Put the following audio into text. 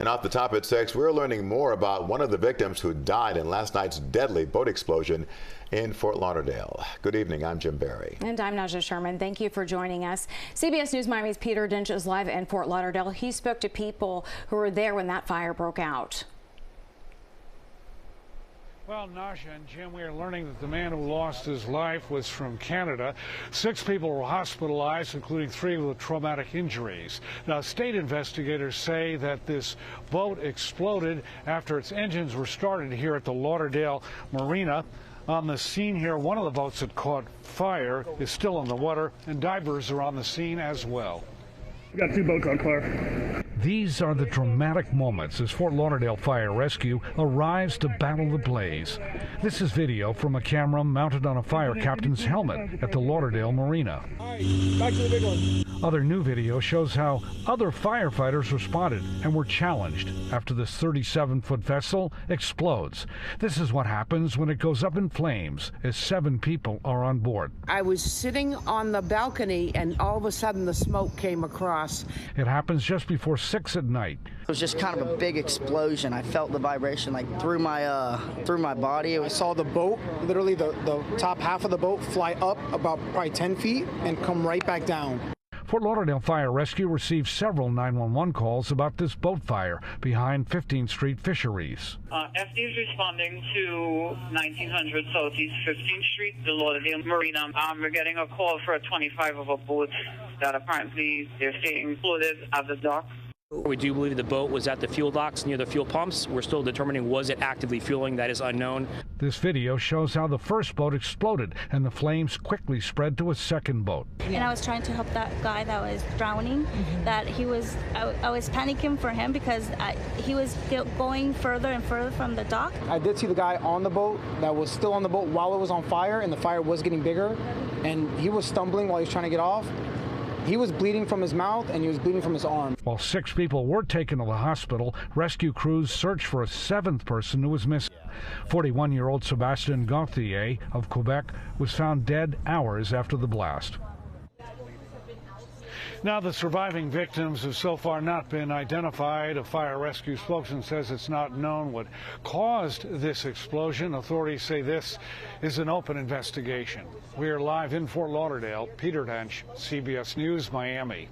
And off the top at 6, we're learning more about one of the victims who died in last night's deadly boat explosion in Fort Lauderdale. Good evening, I'm Jim Barry. And I'm Naja Sherman. Thank you for joining us. CBS News Miami's Peter Dinch is live in Fort Lauderdale. He spoke to people who were there when that fire broke out. Well, Naja and Jim, we are learning that the man who lost his life was from Canada. 6 people were hospitalized, including 3 with traumatic injuries. Now, state investigators say that this boat exploded after its engines were started here at the Lauderdale Marina. On the scene here, one of the boats that caught fire is still in the water, and divers are on the scene as well. We got 2 boats on fire. These are the dramatic moments as Fort Lauderdale Fire Rescue arrives to battle the blaze. This is video from a camera mounted on a fire captain's helmet at the Lauderdale Marina. All right, back to the big one. Other new video shows how other firefighters responded and were challenged after this 37-foot vessel explodes. This is what happens when it goes up in flames as 7 people are on board. I was sitting on the balcony and all of a sudden the smoke came across. It happens just before 6 at night. It was just kind of a big explosion. I felt the vibration like through my body. I saw the boat, literally the top half of the boat fly up about probably 10 feet and come right back down. Fort Lauderdale Fire Rescue received several 911 calls about this boat fire behind 15th Street Fisheries. FD is responding to 1900 Southeast 15th Street, the Lauderdale Marina. We're getting a call for a 25 of a boat that apparently they're saying floated at the dock. We do believe the boat was at the fuel docks near the fuel pumps. We're still determining was it actively fueling. That is unknown. This video shows how the first boat exploded and the flames quickly spread to a second boat. And I was trying to help that guy that was drowning. That I was panicking for him because he was going further and further from the dock. I did see the guy on the boat that was still on the boat while it was on fire, and the fire was getting bigger, and he was stumbling while he was trying to get off. He was bleeding from his mouth and he was bleeding from his arm. While 6 people were taken to the hospital, rescue crews searched for a 7th person who was missing. 41-year-old Sebastien Gauthier of Quebec was found dead hours after the blast. Now, the surviving victims have so far not been identified. A fire rescue spokesman says it's not known what caused this explosion. Authorities say this is an open investigation. We are live in Fort Lauderdale. Peter Dinch, CBS News, Miami.